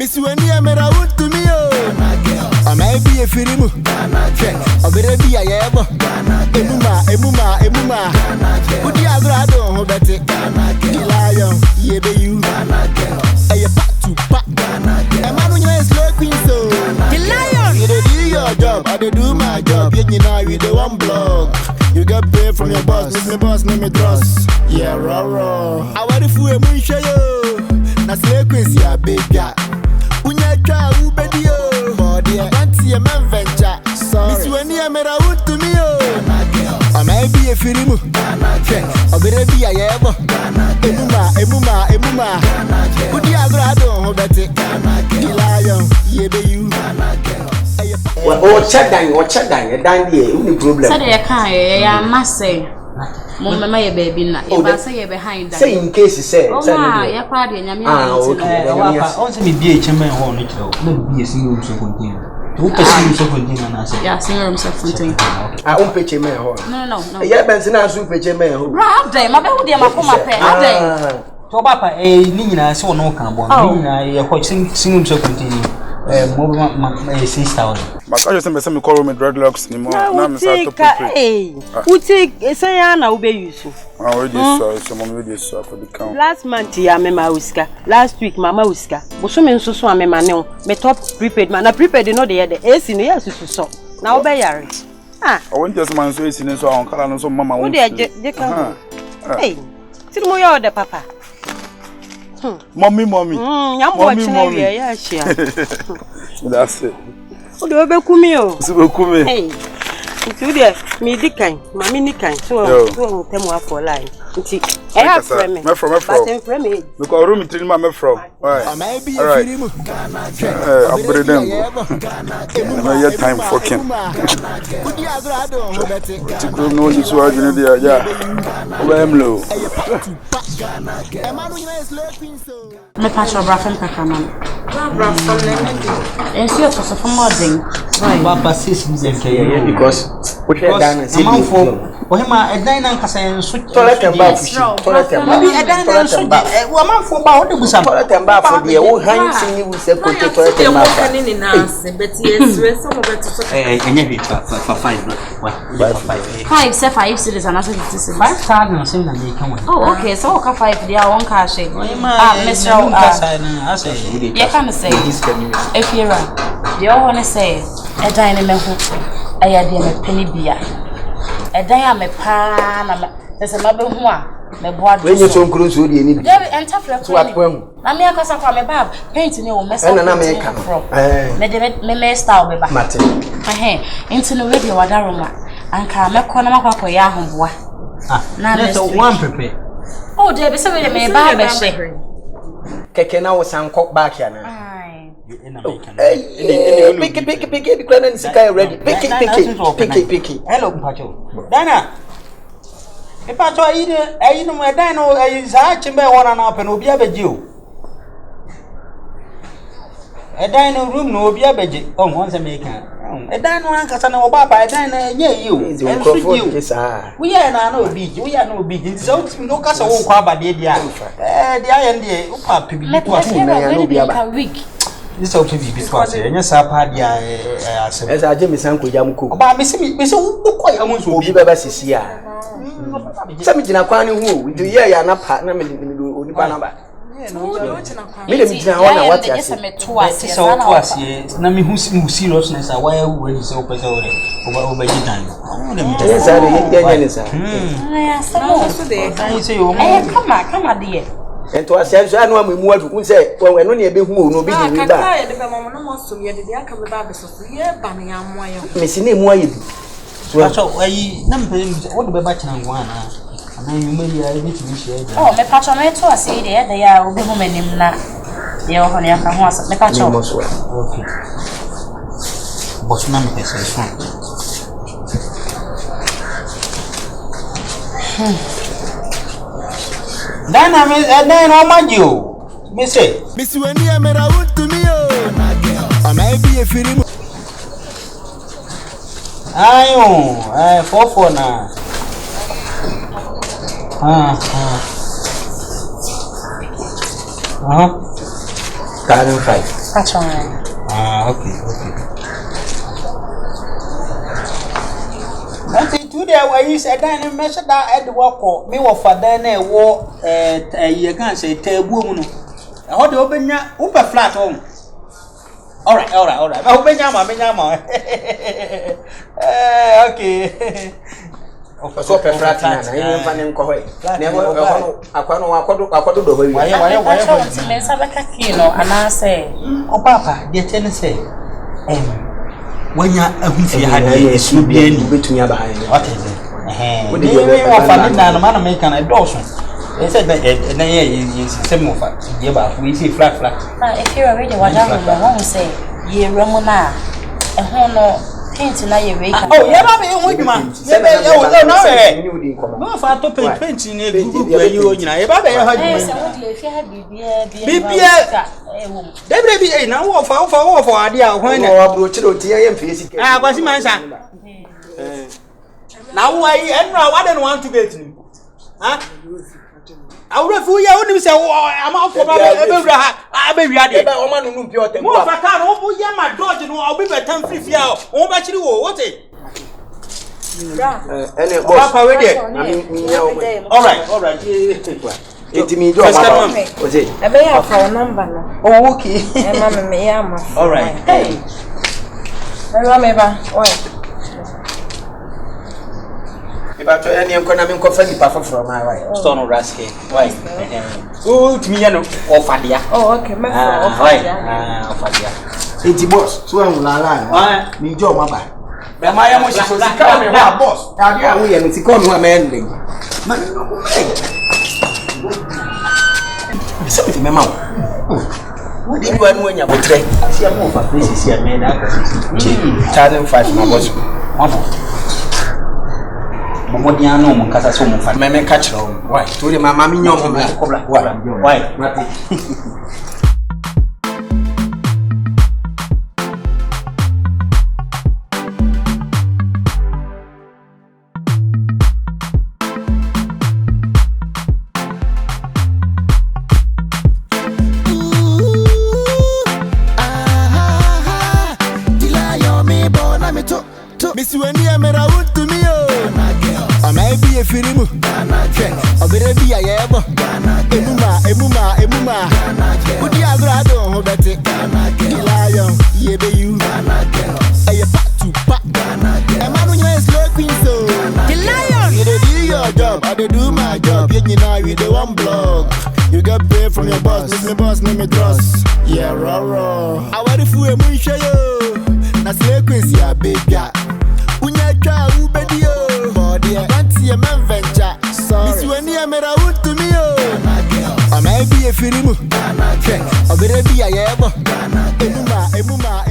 Miss when you am around to me, I may be a film. I better be a yabo. Emuma. Would you have rather hold that? Lion, ye be you. I pack to pack. A man when you is looking so. The lion, you do your job, I do my job. You know, you do one blog. You get paid from your boss, make me boss, name me trust. Yeah, raw. I want to fool a moon show you. Na slay queen, yeah, big guy. Unya cha ubedio. Body, fancy a man venture. Sorry. This when you am around to me, I may be a film. I better be a yabo. Emuma. Would you have rather hold that? The lion, ye be you. Or check down, a dandy, only problem. Saturday, I must say, Mamma, my baby, if I say behind that. Say in case you say, you're party and okay. Also, be a chamber horn, let be a single room so continue. Who can so continue and I say, yeah, single room so continue. I won't pitch a man horn. No. Yeah, Benson, I should pitch a man who. Rob day, my baby, my pay. Tobapa, a Nina, so no carbon. Nina, you're single so continue. More 6,000. But I just me call me dreadlocks anymore. Now I'm starting to pay. Who take Sayana obey you? I already saw someone already saw for the count. Last month, ya mema uska. Last week, mama uska. Bosume nsusu amema neo. Me top prepaid man. Na prepaid no de yede. AC no yesu so. Na obey yare. I won't just man so AC so on kala no so mama. Who de je kan. Hey. Tiri mo ya ode papa. Mommy. Mommy. Yeah, share. That's it. O de obe kumi o. Sibe kumi. Hey. Nti de me di kan, mami ni kan. So temu afọ line. Nti e have friend me. Me from. But friend me. Because room three me from. Why? I may be a film. Upgrade them. I get time fucking. Would you have rather hold that? To go no this was in there, yeah. I'm low. Me patch your braffin pekaman. And see us for more thing. Papa says because what you done is a man for. Ohima a dine and Cassan switch toilet and bath. Toilet and bath. Woman for about the bush. Toilet and bath for the old hands you will say toilet and bath. But yes, some of it for 5 say 5 cities and 5,000 same than they come. Oh, okay, so 5 they are one cash. Mr. I say, you can't say if you're right. You all want to say a dynamic. I had a penny beer. A diamond pan. There's a mother who are. When you're so close, you need to what when I mean, I can't come about painting your mess and American from. May style with Martin. My hair into the radio, and come a corner of a yahoo. Now there's one prepare. Oh, Debbie, so we may buy a shake. Keke now was cock back here. Pick it, and Sky ready. Pick it. Hello, Pacho. Dana. If I try either, I know my dino is a chamber one up and will be a Jew. A dino room no be a budget on once a maker. A dino uncle and our papa, a dino, yeah, you. We are no beach, we are no beach. So no castle won't come by the idea. The iron, Papa, a week. This ought to be because yes, I had as I Jimmy Sanko Yamco. But Miss quite a month will be better this year. Something in a quantity who do ye are not partner with the Panama. What yes, so was yes. Nami who seriousness are why when is open over time. Yes, I say, come on, dear. And to ourselves, I know we move say, well, when only a big move, no big with that. Missing him, why you? So, I number what the bachelor one. And you may need to be shared. Oh, my patron, I told us there, they are women in that. They are only a house, my patron. Okay. But none is fine. Then I mean, and then how much you? Miss when you am around to me, I may be a film. I 4 now. Carrying 5. That's all right. Okay. Nothing today where you said I measure that at the walk me or for then war you can't say table. I want to open your upper flat home. All right. Open your mama. Okay. So flat na yin fa ne nko hoy ne akwano akodo do hoy why mensa beka kino anase o papa de tene say wanya ahufie ha na yesu bia ni betumi aba ha ni what is it we wa fa na no man make an adults they said na ye system of ye ba we see flat if you already wada mo won say ye romo na no paint na ye wake oh yeah ba me ho dwuma ye be ye no no fa to paint ni group we you nyina ye ba be ye ha dwuma se wo de fi ha bibia debre bi na wo fa ade a hwan na wo abro chiro tie ye mfe sike kwasi mansa na wo ayi enra wade no want to get ni ha awure fu ye onim se amafo ba ebewura ha abewia de e ba o ma nunu mpio tem mo fa ka no bo ye ma dodge no obi betam free a o ba chiri wo wote ene boss papa we de all right Intimi do ma oje e be ya fa number no oh okay e ma me ya ma all right hey me ba why Ibato ene enko na me nko fa nipa foforo ma why store no raske why oh timi ya no ofadia oh okay me for ofadia ofadia enti boss so an la mi jo ma ba be ma ya mo shi so sika me wa boss abi a wo ye mi sika no ma ende ma so ti me ma wo di do anu anya botre si am ofa place si am na ka si 1005 na boss ono Momodia no mo kasa so mo fa me catch ro why to the mama mi nyom mo why mati Miss Wendy Amera would to me, I may be a firimu, or be a yabo, Emuma, would you agrado, but it, lion, ye be you, a pat to pat, a man is looking so, the lion, you do your job, I do my job, you know, with the one block. You get paid from your boss, name me trust. Yeah, raw. I want to fool a moon show you. That's the crazy, a big guy. Unya ka ubedio body anti a man venture sorry when you made a wood to me I may be a firimu I better be a yebo emuma